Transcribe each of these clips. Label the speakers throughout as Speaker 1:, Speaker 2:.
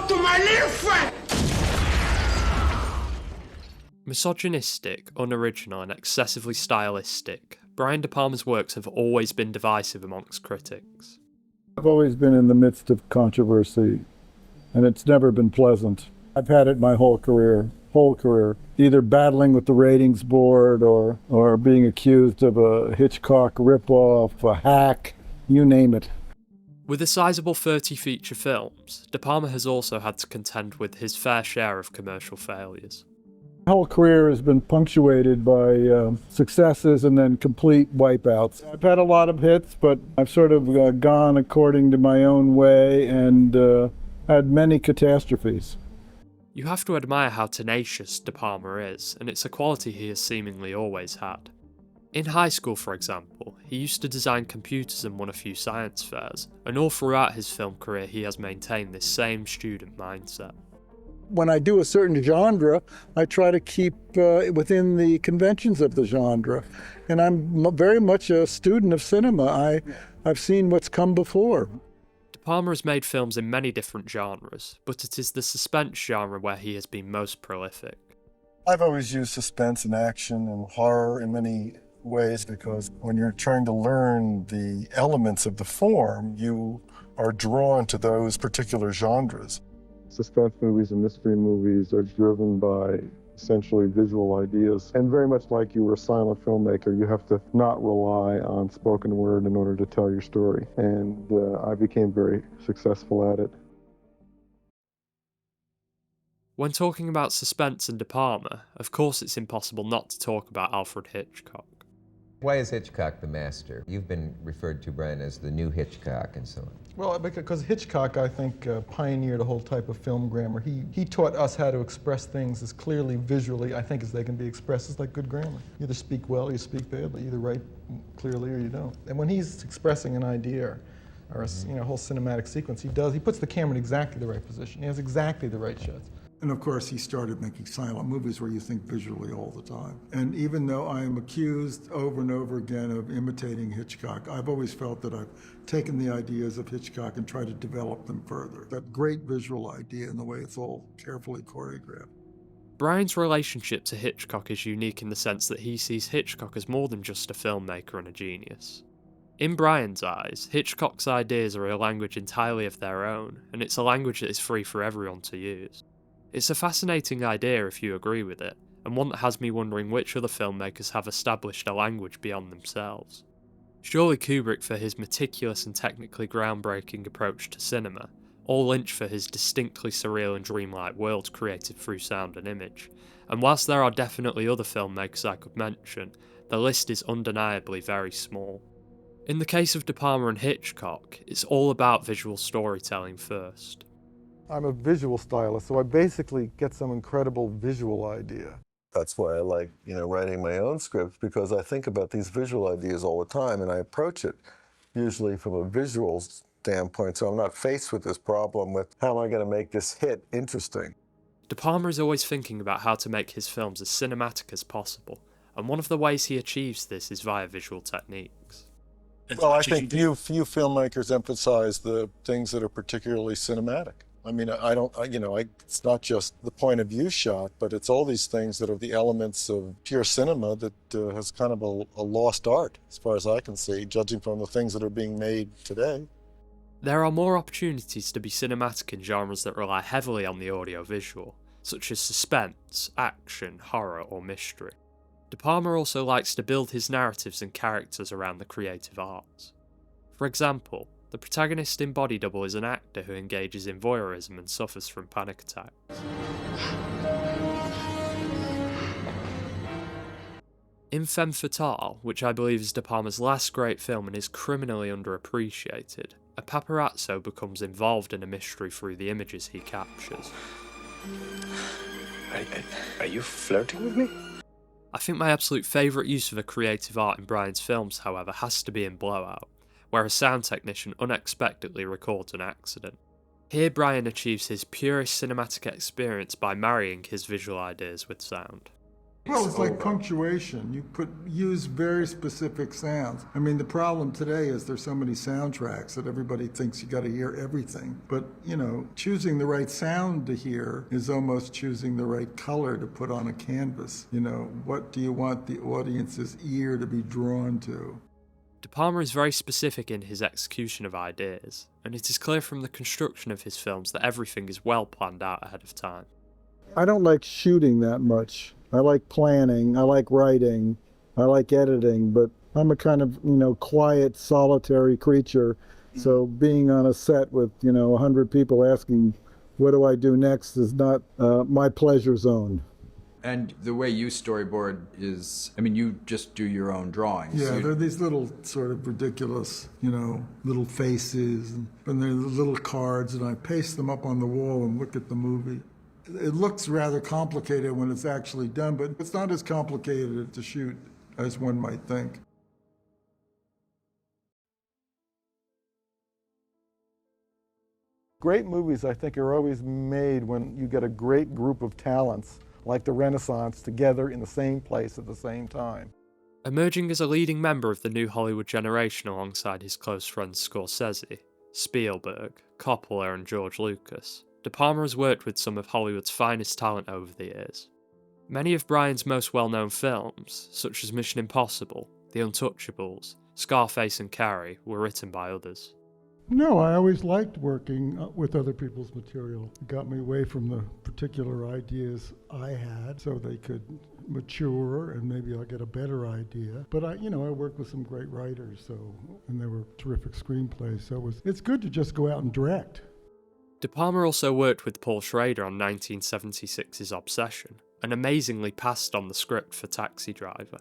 Speaker 1: to my little friend!
Speaker 2: Misogynistic, unoriginal and excessively stylistic, Brian De Palma's works have always been divisive amongst critics.
Speaker 3: I've always been in the midst of controversy, and it's never been pleasant. I've had it my whole career, either battling with the ratings board or being accused of a Hitchcock ripoff, a hack, you name it.
Speaker 2: With a sizable 30 feature films, De Palma has also had to contend with his fair share of commercial failures.
Speaker 3: My whole career has been punctuated by successes and then complete wipeouts. I've had a lot of hits, but I've sort of gone according to my own way and had many catastrophes.
Speaker 2: You have to admire how tenacious De Palma is, and it's a quality he has seemingly always had. In high school, for example, he used to design computers and won a few science fairs, and all throughout his film career he has maintained this same student mindset.
Speaker 3: When I do a certain genre, I try to keep within the conventions of the genre. And I'm very much a student of cinema. I've seen what's come before.
Speaker 2: De Palma has made films in many different genres, but it is the suspense genre where he has been most prolific.
Speaker 4: I've always used suspense and action and horror in many ways because when you're trying to learn the elements of the form, you are drawn to those particular genres.
Speaker 5: Suspense movies and mystery movies are driven by essentially visual ideas. And very much like you were a silent filmmaker, you have to not rely on spoken word in order to tell your story. And I became very successful at it.
Speaker 2: When talking about suspense and De Palma, of course it's impossible not to talk about Alfred Hitchcock.
Speaker 6: Why is Hitchcock the master? You've been referred to, Brian, as the new Hitchcock and so on.
Speaker 7: Well, because Hitchcock, I think, pioneered a whole type of film grammar. He taught us how to express things as clearly visually, I think, as they can be expressed. It's like good grammar. You either speak well or you speak badly. You either write clearly or you don't. And when he's expressing an idea or a whole cinematic sequence, he puts the camera in exactly the right position. He has exactly the right shots.
Speaker 8: And of course, he started making silent movies where you think visually all the time. And even though I am accused over and over again of imitating Hitchcock, I've always felt that I've taken the ideas of Hitchcock and tried to develop them further. That great visual idea and the way it's all carefully choreographed.
Speaker 2: Brian's relationship to Hitchcock is unique in the sense that he sees Hitchcock as more than just a filmmaker and a genius. In Brian's eyes, Hitchcock's ideas are a language entirely of their own, and it's a language that is free for everyone to use. It's a fascinating idea if you agree with it, and one that has me wondering which other filmmakers have established a language beyond themselves. Surely Kubrick for his meticulous and technically groundbreaking approach to cinema, or Lynch for his distinctly surreal and dreamlike worlds created through sound and image, and whilst there are definitely other filmmakers I could mention, the list is undeniably very small. In the case of De Palma and Hitchcock, it's all about visual storytelling first.
Speaker 7: I'm a visual stylist, so I basically get some incredible visual idea.
Speaker 4: That's why I like, writing my own scripts, because I think about these visual ideas all the time, and I approach it usually from a visual standpoint, so I'm not faced with this problem with how am I going to make this hit interesting.
Speaker 2: De Palma is always thinking about how to make his films as cinematic as possible, and one of the ways he achieves this is via visual techniques.
Speaker 4: Well, I think few filmmakers emphasize the things that are particularly cinematic. I mean, it's not just the point of view shot, but it's all these things that are the elements of pure cinema that has kind of a lost art, as far as I can see, judging from the things that are being made today.
Speaker 2: There are more opportunities to be cinematic in genres that rely heavily on the audio-visual, such as suspense, action, horror, or mystery. De Palma also likes to build his narratives and characters around the creative arts. For example, the protagonist in Body Double is an actor who engages in voyeurism and suffers from panic attacks. In Femme Fatale, which I believe is De Palma's last great film and is criminally underappreciated, a paparazzo becomes involved in a mystery through the images he captures.
Speaker 1: Are you flirting with me?
Speaker 2: I think my absolute favourite use of a creative art in Brian's films, however, has to be in Blowout, where a sound technician unexpectedly records an accident. Here Brian achieves his purest cinematic experience by marrying his visual ideas with sound.
Speaker 8: Well, it's like punctuation. Use very specific sounds. I mean, the problem today is there's so many soundtracks that everybody thinks you got to hear everything. But, choosing the right sound to hear is almost choosing the right color to put on a canvas. What do you want the audience's ear to be drawn to?
Speaker 2: De Palma is very specific in his execution of ideas, and it is clear from the construction of his films that everything is well planned out ahead of time.
Speaker 3: I don't like shooting that much. I like planning, I like writing, I like editing, but I'm a kind of, quiet, solitary creature. So being on a set with, 100 people asking, what do I do next is not my pleasure zone.
Speaker 9: And the way you storyboard is, you just do your own drawings.
Speaker 8: Yeah, they're these little sort of ridiculous, little faces, and they're the little cards, and I paste them up on the wall and look at the movie. It looks rather complicated when it's actually done, but it's not as complicated to shoot as one might think.
Speaker 7: Great movies, I think, are always made when you get a great group of talents, like the Renaissance, together in the same place at the same time.
Speaker 2: Emerging as a leading member of the new Hollywood generation alongside his close friends Scorsese, Spielberg, Coppola and George Lucas, De Palma has worked with some of Hollywood's finest talent over the years. Many of Brian's most well-known films, such as Mission Impossible, The Untouchables, Scarface and Carrie, were written by others.
Speaker 8: No, I always liked working with other people's material. It got me away from the particular ideas I had so they could mature and maybe I'll get a better idea. But I worked with some great writers, and they were terrific screenplays, so it's good to just go out and direct.
Speaker 2: De Palma also worked with Paul Schrader on 1976's Obsession, and amazingly passed on the script for Taxi Driver.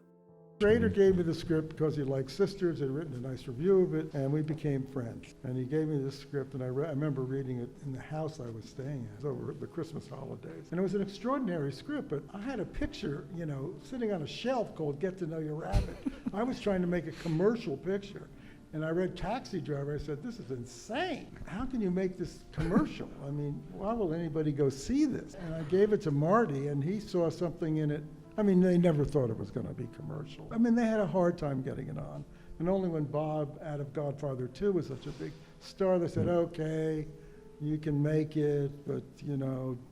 Speaker 8: Schrader gave me the script because he liked Sisters, had written a nice review of it, and we became friends. And he gave me this script, and I remember reading it in the house I was staying at over the Christmas holidays. And it was an extraordinary script, but I had a picture, sitting on a shelf called Get to Know Your Rabbit. I was trying to make a commercial picture. And I read Taxi Driver, I said, this is insane. How can you make this commercial? Why will anybody go see this? And I gave it to Marty, and he saw something in it. They never thought it was going to be commercial. They had a hard time getting it on. And only when Bob, out of Godfather 2, was such a big star, they said, okay, you can make it, but,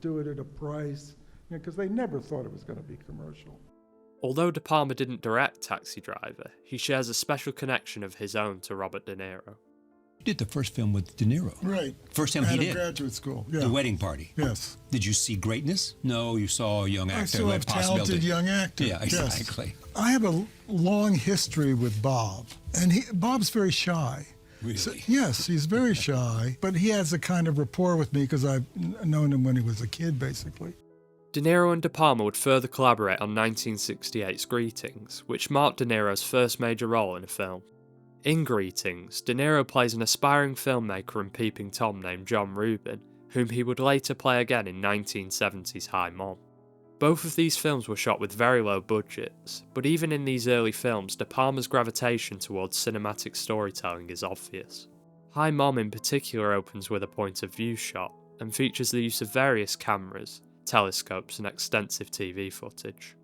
Speaker 8: do it at a price. Because they never thought it was going to be commercial.
Speaker 2: Although De Palma didn't direct Taxi Driver, he shares a special connection of his own to Robert De Niro.
Speaker 10: You did the first film with De Niro.
Speaker 8: Right.
Speaker 10: First time he did.
Speaker 8: Graduate school. Yeah.
Speaker 10: The Wedding Party.
Speaker 8: Yes.
Speaker 10: Did you see greatness? No, you saw a young actor.
Speaker 8: I saw a talented young actor.
Speaker 10: Yeah, exactly.
Speaker 8: Yes. I have a long history with Bob, and Bob's very shy.
Speaker 10: Really?
Speaker 8: So, yes, he's very shy, but he has a kind of rapport with me because I've known him when he was a kid, basically.
Speaker 2: De Niro and De Palma would further collaborate on 1968's Greetings, which marked De Niro's first major role in a film. In Greetings, De Niro plays an aspiring filmmaker and peeping Tom named John Rubin, whom he would later play again in 1970's High Mom. Both of these films were shot with very low budgets, but even in these early films, De Palma's gravitation towards cinematic storytelling is obvious. High Mom in particular opens with a point of view shot, and features the use of various cameras, telescopes and extensive TV footage.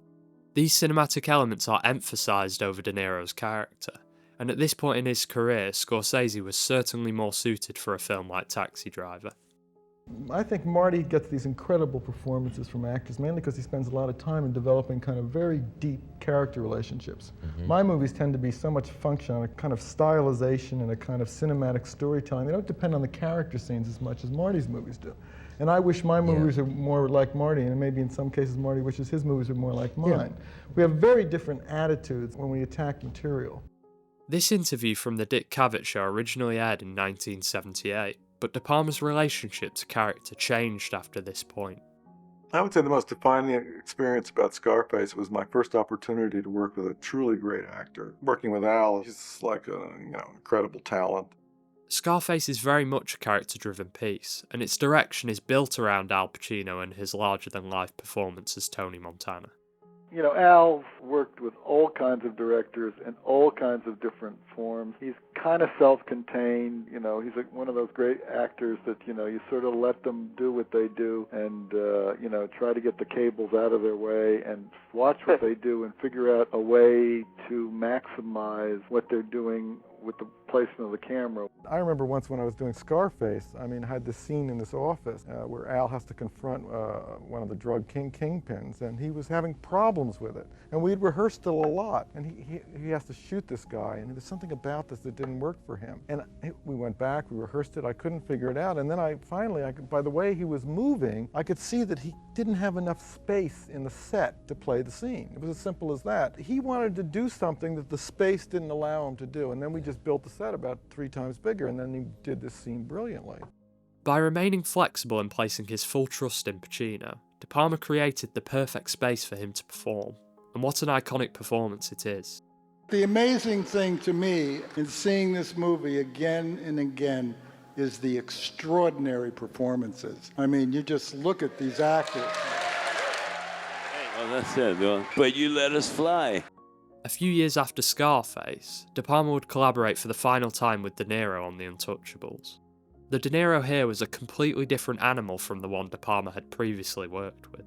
Speaker 2: These cinematic elements are emphasised over De Niro's character, and at this point in his career, Scorsese was certainly more suited for a film like Taxi Driver.
Speaker 7: I think Marty gets these incredible performances from actors, mainly because he spends a lot of time in developing kind of very deep character relationships. My movies tend to be so much function on a kind of stylization and a kind of cinematic storytelling. They don't depend on the character scenes as much as Marty's movies do. And I wish my movies were more like Marty, and maybe in some cases Marty wishes his movies were more like mine. We have very different attitudes when we attack material.
Speaker 2: This interview from The Dick Cavett Show originally aired in 1978, but De Palma's relationship to character changed after this point.
Speaker 5: I would say the most defining experience about Scarface was my first opportunity to work with a truly great actor. Working with Al, he's like an incredible talent.
Speaker 2: Scarface is very much a character-driven piece, and its direction is built around Al Pacino and his larger-than-life performance as Tony Montana.
Speaker 3: You know, Al's worked with all kinds of directors in all kinds of different forms. He's kind of self-contained. You know, he's one of those great actors that, you know, you sort of let them do what they do and, you know, try to get the cables out of their way and watch what they do and figure out a way to maximize what they're doing with the placement of the camera.
Speaker 7: I remember once when I was doing Scarface, I mean, I had this scene in this office where Al has to confront one of the drug kingpins, and he was having problems with it. And we'd rehearsed it a lot, and he has to shoot this guy, and there was something about this that didn't work for him. And we went back, we rehearsed it, I couldn't figure it out, and then by the way he was moving, I could see that he didn't have enough space in the set to play the scene. It was as simple as that. He wanted to do something that the space didn't allow him to do, and then we just built the set about 3 times bigger, and then he did this scene brilliantly.
Speaker 2: By remaining flexible and placing his full trust in Pacino, De Palma created the perfect space for him to perform, and what an iconic performance it is.
Speaker 8: The amazing thing to me in seeing this movie again and again is the extraordinary performances. I mean, you just look at these actors.
Speaker 11: Well, that's it, Bill. But you let us fly.
Speaker 2: A few years after Scarface, De Palma would collaborate for the final time with De Niro on The Untouchables. The De Niro here was a completely different animal from the one De Palma had previously worked with.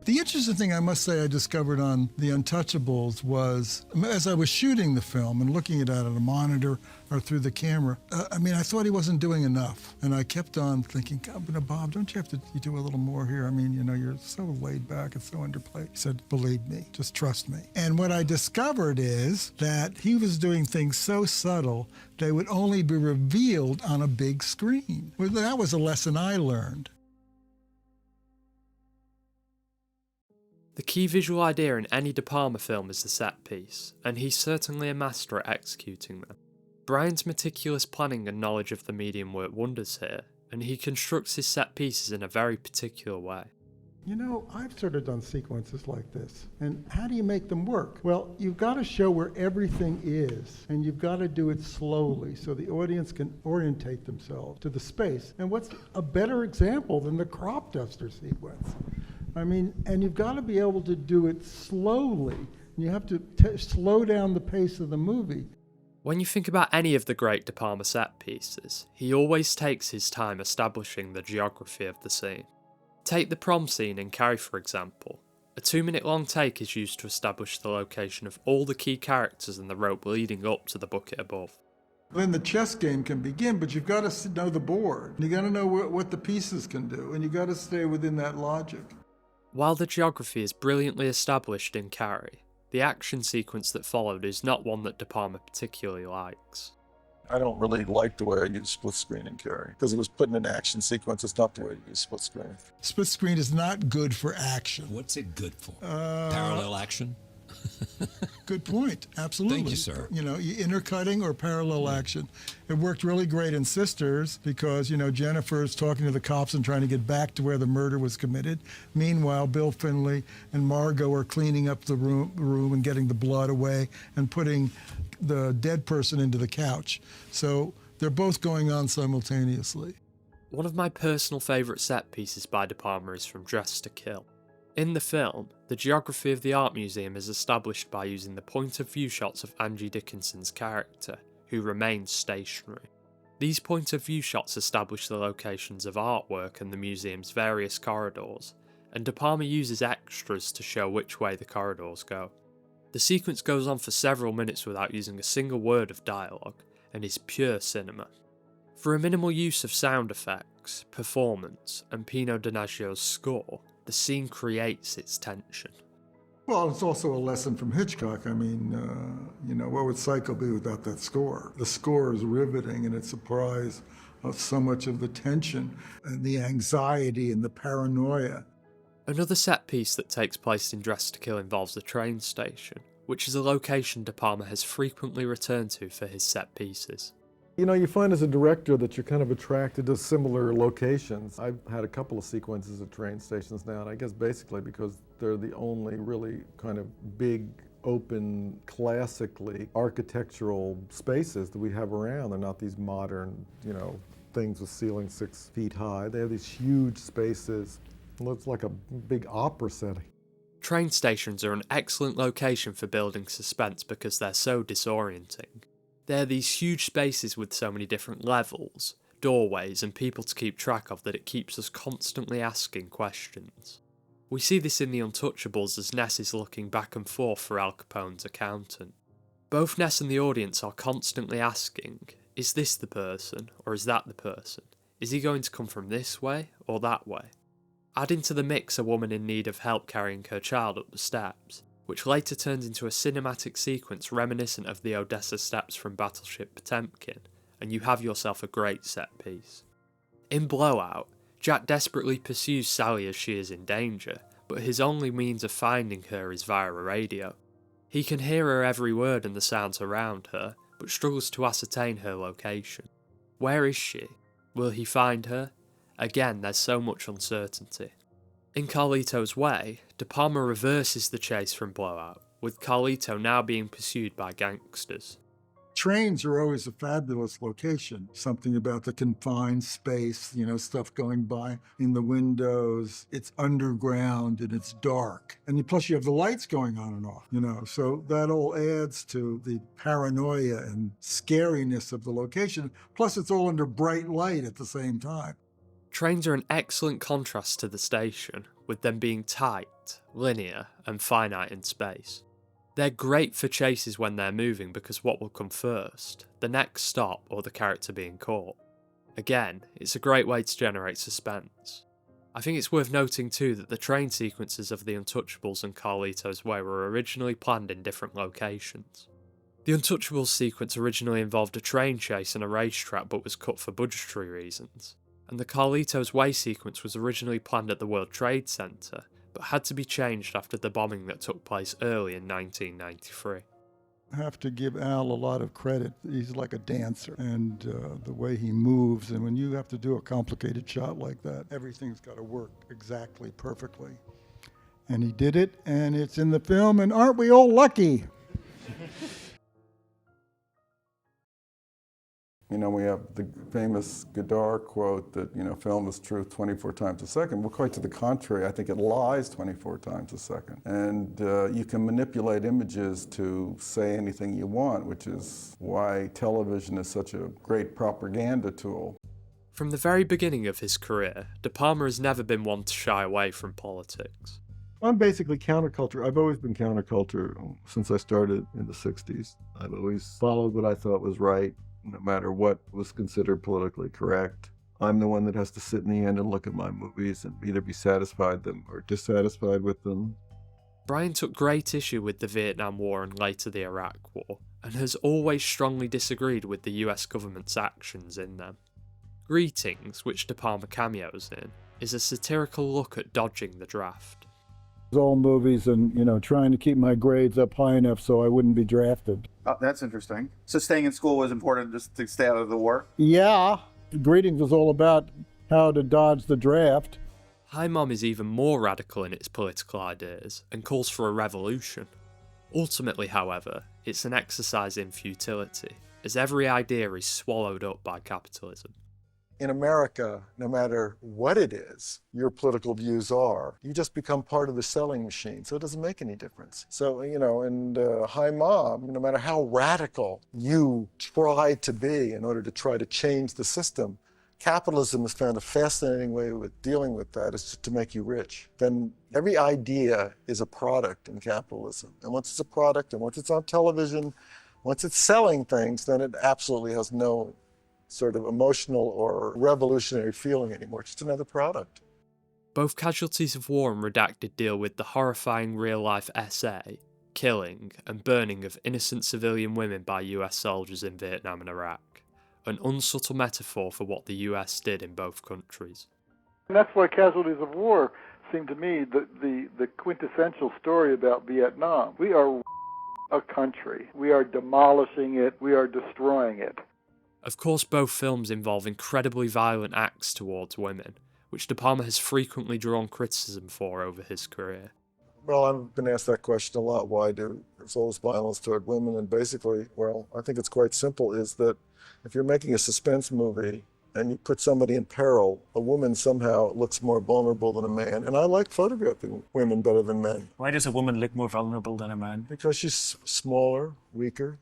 Speaker 8: The interesting thing I must say I discovered on The Untouchables was, as I was shooting the film and looking at it on a monitor or through the camera, I mean, I thought he wasn't doing enough. And I kept on thinking, God, Bob, don't you have to do a little more here? I mean, you know, you're so laid back and so underplayed. He said, believe me, just trust me. And what I discovered is that he was doing things so subtle, they would only be revealed on a big screen. Well, that was a lesson I learned.
Speaker 2: The key visual idea in any De Palma film is the set piece, and he's certainly a master at executing them. Brian's meticulous planning and knowledge of the medium work wonders here, and he constructs his set pieces in a very particular way.
Speaker 8: You know, I've sort of done sequences like this, and how do you make them work? Well, you've got to show where everything is, and you've got to do it slowly so the audience can orientate themselves to the space. And what's a better example than the crop duster sequence? I mean, and you've got to be able to do it slowly. You have to slow down the pace of the movie.
Speaker 2: When you think about any of the great De Palma set pieces, he always takes his time establishing the geography of the scene. Take the prom scene in Carrie, for example. A 2-minute long take is used to establish the location of all the key characters and the rope leading up to the bucket above.
Speaker 8: Then the chess game can begin, but you've got to know the board. You got to know what the pieces can do, and you got to stay within that logic.
Speaker 2: While the geography is brilliantly established in Carrie, the action sequence that followed is not one that De Palma particularly likes.
Speaker 4: I don't really like the way I use split screen in Carrie, because it was put in an action sequence. It's not the way to use split screen.
Speaker 8: Split screen is not good for action.
Speaker 10: What's it good for? Parallel action?
Speaker 8: Good point. Absolutely.
Speaker 10: Thank you, sir.
Speaker 8: You know, intercutting or parallel action. It worked really great in Sisters because, you know, Jennifer's talking to the cops and trying to get back to where the murder was committed. Meanwhile, Bill Finley and Margot are cleaning up the room and getting the blood away and putting the dead person into the couch. So they're both going on simultaneously.
Speaker 2: One of my personal favourite set pieces by De Palma is from Dressed to Kill. In the film, the geography of the art museum is established by using the point of view shots of Angie Dickinson's character, who remains stationary. These point of view shots establish the locations of artwork and the museum's various corridors, and De Palma uses extras to show which way the corridors go. The sequence goes on for several minutes without using a single word of dialogue, and is pure cinema. For a minimal use of sound effects, performance, and Pino Donaggio's score, the scene creates its tension.
Speaker 8: Well, it's also a lesson from Hitchcock. I mean, you know, what would Psycho be without that score? The score is riveting, and it surprised so much of the tension and the anxiety and the paranoia.
Speaker 2: Another set piece that takes place in Dressed to Kill involves the train station, which is a location De Palma has frequently returned to for his set pieces.
Speaker 7: You know, you find as a director that you're kind of attracted to similar locations. I've had a couple of sequences at train stations now, and I guess basically because they're the only really kind of big, open, classically architectural spaces that we have around. They're not these modern, you know, things with ceilings 6 feet high. They have these huge spaces. It looks like a big opera setting.
Speaker 2: Train stations are an excellent location for building suspense because they're so disorienting. They're these huge spaces with so many different levels, doorways and people to keep track of that it keeps us constantly asking questions. We see this in The Untouchables as Ness is looking back and forth for Al Capone's accountant. Both Ness and the audience are constantly asking, is this the person or is that the person? Is he going to come from this way or that way? Add into the mix a woman in need of help carrying her child up the steps, which later turns into a cinematic sequence reminiscent of the Odessa steps from Battleship Potemkin, and you have yourself a great set piece. In Blowout, Jack desperately pursues Sally as she is in danger, but his only means of finding her is via a radio. He can hear her every word and the sounds around her, but struggles to ascertain her location. Where is she? Will he find her? Again, there's so much uncertainty. In Carlito's Way, De Palma reverses the chase from Blowout, with Carlito now being pursued by gangsters.
Speaker 8: Trains are always a fabulous location. Something about the confined space, stuff going by in the windows. It's underground and it's dark. And plus you have the lights going on and off, So that all adds to the paranoia and scariness of the location. Plus it's all under bright light at the same time.
Speaker 2: Trains are an excellent contrast to the station, with them being tight, linear, and finite in space. They're great for chases when they're moving because what will come first? The next stop or the character being caught? Again, it's a great way to generate suspense. I think it's worth noting too that the train sequences of The Untouchables and Carlito's Way were originally planned in different locations. The Untouchables sequence originally involved a train chase and a racetrack but was cut for budgetary reasons, and the Carlito's Way sequence was originally planned at the World Trade Center, but had to be changed after the bombing that took place early in 1993.
Speaker 8: I have to give Al a lot of credit. He's like a dancer, and the way he moves, and when you have to do a complicated shot like that, everything's got to work exactly perfectly. And he did it, and it's in the film, and aren't we all lucky?
Speaker 5: We have the famous Godard quote that, film is truth 24 times a second. Well, quite to the contrary, I think it lies 24 times a second. And you can manipulate images to say anything you want, which is why television is such a great propaganda tool.
Speaker 2: From the very beginning of his career, De Palma has never been one to shy away from politics.
Speaker 5: I'm basically counterculture. I've always been counterculture since I started in the 60s. I've always followed what I thought was right, no matter what was considered politically correct. I'm the one that has to sit in the end and look at my movies and either be satisfied them or dissatisfied with them.
Speaker 2: Brian took great issue with the Vietnam War and later the Iraq War, and has always strongly disagreed with the US government's actions in them. Greetings, which De Palma cameos in, is a satirical look at dodging the draft.
Speaker 3: All movies and, trying to keep my grades up high enough so I wouldn't be drafted.
Speaker 12: Oh, that's interesting. So staying in school was important just to stay out of the war?
Speaker 3: Yeah. Greetings was all about how to dodge the draft.
Speaker 2: Hi Mom is even more radical in its political ideas and calls for a revolution. Ultimately, however, it's an exercise in futility, as every idea is swallowed up by capitalism.
Speaker 4: In America, no matter what it is your political views are, you just become part of the selling machine, so it doesn't make any difference. So, and Hi Mom, no matter how radical you try to be in order to try to change the system, capitalism has found a fascinating way with dealing with that is to make you rich. Then every idea is a product in capitalism. And once it's a product, and once it's on television, once it's selling things, then it absolutely has no sort of emotional or revolutionary feeling anymore. It's just another product.
Speaker 2: Both Casualties of War and Redacted deal with the horrifying real-life essay, killing, and burning of innocent civilian women by US soldiers in Vietnam and Iraq, an unsubtle metaphor for what the US did in both countries.
Speaker 7: And that's why Casualties of War seemed to me the quintessential story about Vietnam. We are a country. We are demolishing it. We are destroying it.
Speaker 2: Of course, both films involve incredibly violent acts towards women, which De Palma has frequently drawn criticism for over his career.
Speaker 4: Well, I've been asked that question a lot. Why there's all this violence toward women? And basically, well, I think it's quite simple, is that if you're making a suspense movie and you put somebody in peril, a woman somehow looks more vulnerable than a man. And I like photographing women better than men.
Speaker 13: Why does a woman look more vulnerable than a man?
Speaker 4: Because she's smaller, weaker.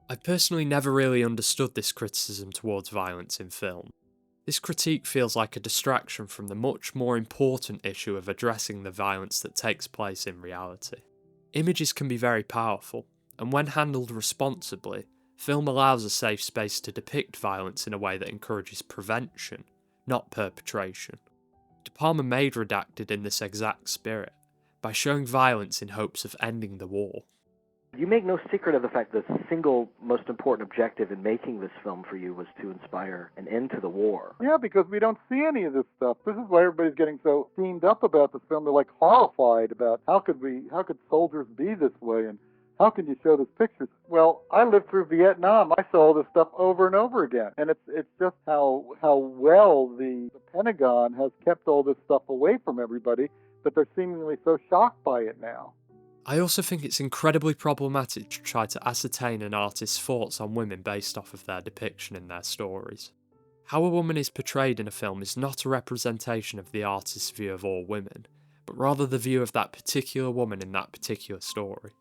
Speaker 2: I personally never really understood this criticism towards violence in film. This critique feels like a distraction from the much more important issue of addressing the violence that takes place in reality. Images can be very powerful, and when handled responsibly, film allows a safe space to depict violence in a way that encourages prevention, not perpetration. De Palma made Redacted in this exact spirit, by showing violence in hopes of ending the war.
Speaker 14: You make no secret of the fact that the single most important objective in making this film for you was to inspire an end to the war.
Speaker 3: Yeah, because we don't see any of this stuff. This is why everybody's getting so steamed up about the film. They're like horrified about how could soldiers be this way and how can you show these pictures? Well, I lived through Vietnam. I saw all this stuff over and over again. And it's just how well the Pentagon has kept all this stuff away from everybody that they're seemingly so shocked by it now.
Speaker 2: I also think it's incredibly problematic to try to ascertain an artist's thoughts on women based off of their depiction in their stories. How a woman is portrayed in a film is not a representation of the artist's view of all women, but rather the view of that particular woman in that particular story.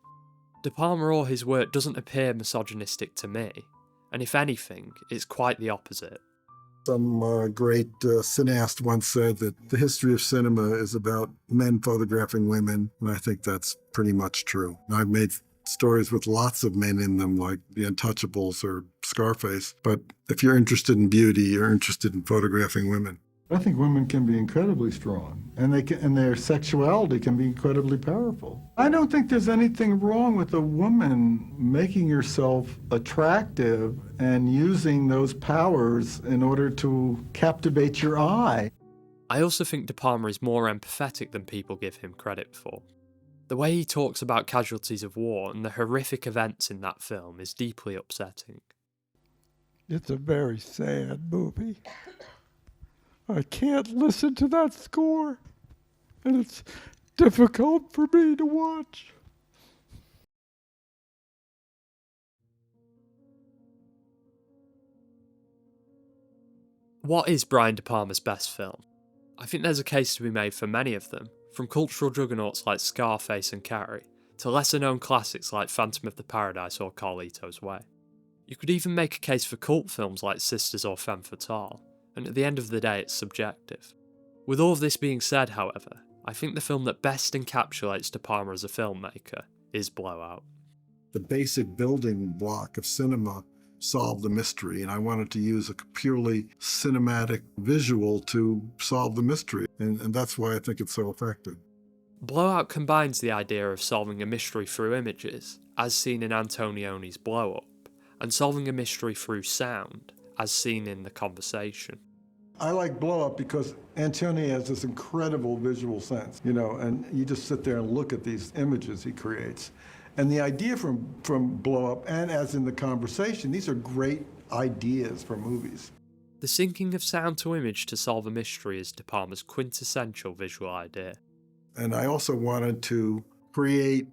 Speaker 2: De Palma or his work doesn't appear misogynistic to me, and if anything, it's quite the opposite.
Speaker 8: Some great cineast once said that the history of cinema is about men photographing women, and I think that's pretty much true. I've made stories with lots of men in them, like The Untouchables or Scarface, but if you're interested in beauty, you're interested in photographing women.
Speaker 7: I think women can be incredibly strong, and their sexuality can be incredibly powerful. I don't think there's anything wrong with a woman making herself attractive and using those powers in order to captivate your eye.
Speaker 2: I also think De Palma is more empathetic than people give him credit for. The way he talks about casualties of war and the horrific events in that film is deeply upsetting.
Speaker 3: It's a very sad movie. I can't listen to that score, and it's difficult for me to watch.
Speaker 2: What is Brian De Palma's best film? I think there's a case to be made for many of them, from cultural juggernauts like Scarface and Carrie, to lesser-known classics like Phantom of the Paradise or Carlito's Way. You could even make a case for cult films like Sisters or Femme Fatale, and at the end of the day it's subjective. With all of this being said, however, I think the film that best encapsulates De Palma as a filmmaker is Blowout.
Speaker 8: The basic building block of cinema solved the mystery, and I wanted to use a purely cinematic visual to solve the mystery, and that's why I think it's so effective.
Speaker 2: Blowout combines the idea of solving a mystery through images, as seen in Antonioni's Blow Up, and solving a mystery through sound, as seen in The Conversation.
Speaker 7: I like Blow Up because Antoni has this incredible visual sense, and you just sit there and look at these images he creates. And the idea from Blow Up, and as in The Conversation, these are great ideas for movies.
Speaker 2: The syncing of sound to image to solve a mystery is De Palma's quintessential visual idea.
Speaker 8: And I also wanted to create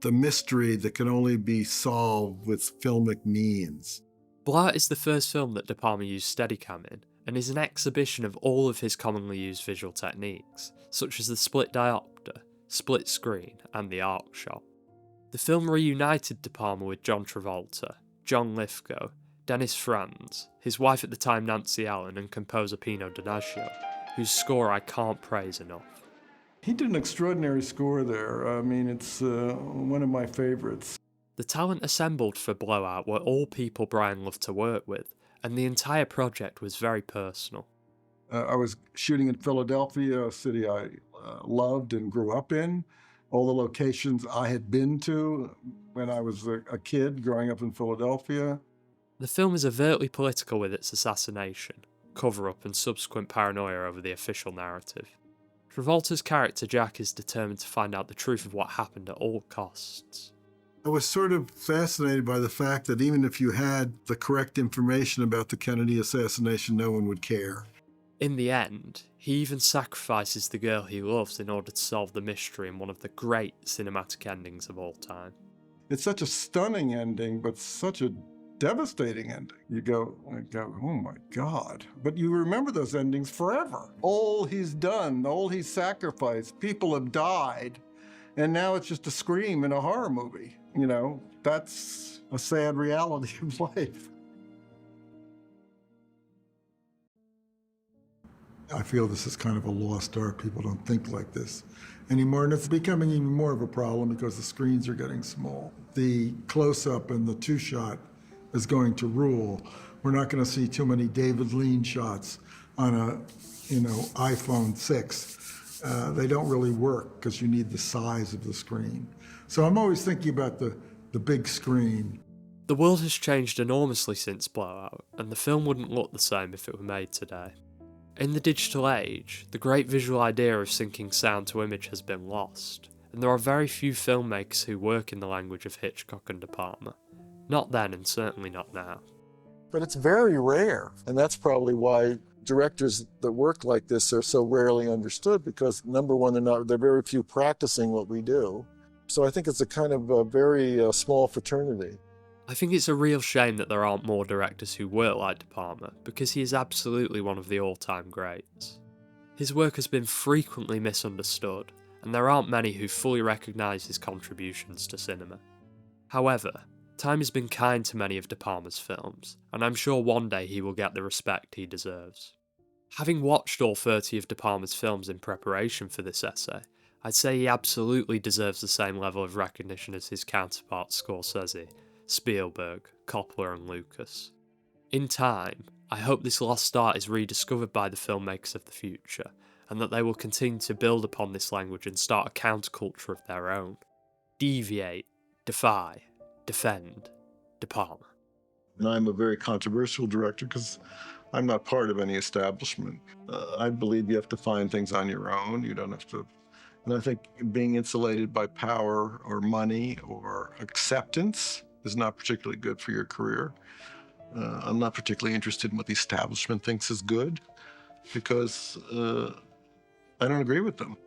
Speaker 8: the mystery that can only be solved with filmic means.
Speaker 2: Blowout is the first film that De Palma used Steadicam in, and is an exhibition of all of his commonly used visual techniques, such as the split diopter, split screen, and the arc shot. The film reunited De Palma with John Travolta, John Lithgow, Dennis Franz, his wife at the time Nancy Allen, and composer Pino Donaggio, whose score I can't praise enough.
Speaker 7: He did an extraordinary score there. I mean, it's one of my favorites.
Speaker 2: The talent assembled for Blowout were all people Brian loved to work with, and the entire project was very personal.
Speaker 7: I was shooting in Philadelphia, a city I loved and grew up in. All the locations I had been to when I was a kid growing up in Philadelphia.
Speaker 2: The film is overtly political with its assassination, cover-up and subsequent paranoia over the official narrative. Travolta's character Jack is determined to find out the truth of what happened at all costs.
Speaker 8: I was sort of fascinated by the fact that even if you had the correct information about the Kennedy assassination, no one would care.
Speaker 2: In the end, he even sacrifices the girl he loves in order to solve the mystery in one of the great cinematic endings of all time.
Speaker 7: It's such a stunning ending, but such a
Speaker 8: devastating ending. You go, oh my God. But you remember those endings forever. All he's done, all he's sacrificed, people have died, and now it's just a scream in a horror movie. You know, that's a sad reality of life. I feel this is kind of a lost art. People don't think like this anymore, and it's becoming even more of a problem because the screens are getting small. The close-up and the two-shot is going to rule. We're not going to see too many David Lean shots on a, iPhone 6. They don't really work because you need the size of the screen. So I'm always thinking about the big screen.
Speaker 2: The world has changed enormously since Blowout, and the film wouldn't look the same if it were made today. In the digital age, the great visual idea of syncing sound to image has been lost, and there are very few filmmakers who work in the language of Hitchcock and De Palma. Not then, and certainly not now.
Speaker 4: But it's very rare, and that's probably why directors that work like this are so rarely understood, because number one, there are very few practicing what we do. So I think it's a kind of a very small fraternity.
Speaker 2: I think it's a real shame that there aren't more directors who work like De Palma, because he is absolutely one of the all-time greats. His work has been frequently misunderstood, and there aren't many who fully recognise his contributions to cinema. However, time has been kind to many of De Palma's films, and I'm sure one day he will get the respect he deserves. Having watched all 30 of De Palma's films in preparation for this essay, I'd say he absolutely deserves the same level of recognition as his counterparts Scorsese, Spielberg, Coppola and Lucas. In time, I hope this lost art is rediscovered by the filmmakers of the future, and that they will continue to build upon this language and start a counterculture of their own. Deviate, defy, defend, De Palma.
Speaker 4: And I'm a very controversial director because I'm not part of any establishment. I believe you have to find things on your own. You don't have to. And I think being insulated by power or money or acceptance is not particularly good for your career. I'm not particularly interested in what the establishment thinks is good because I don't agree with them.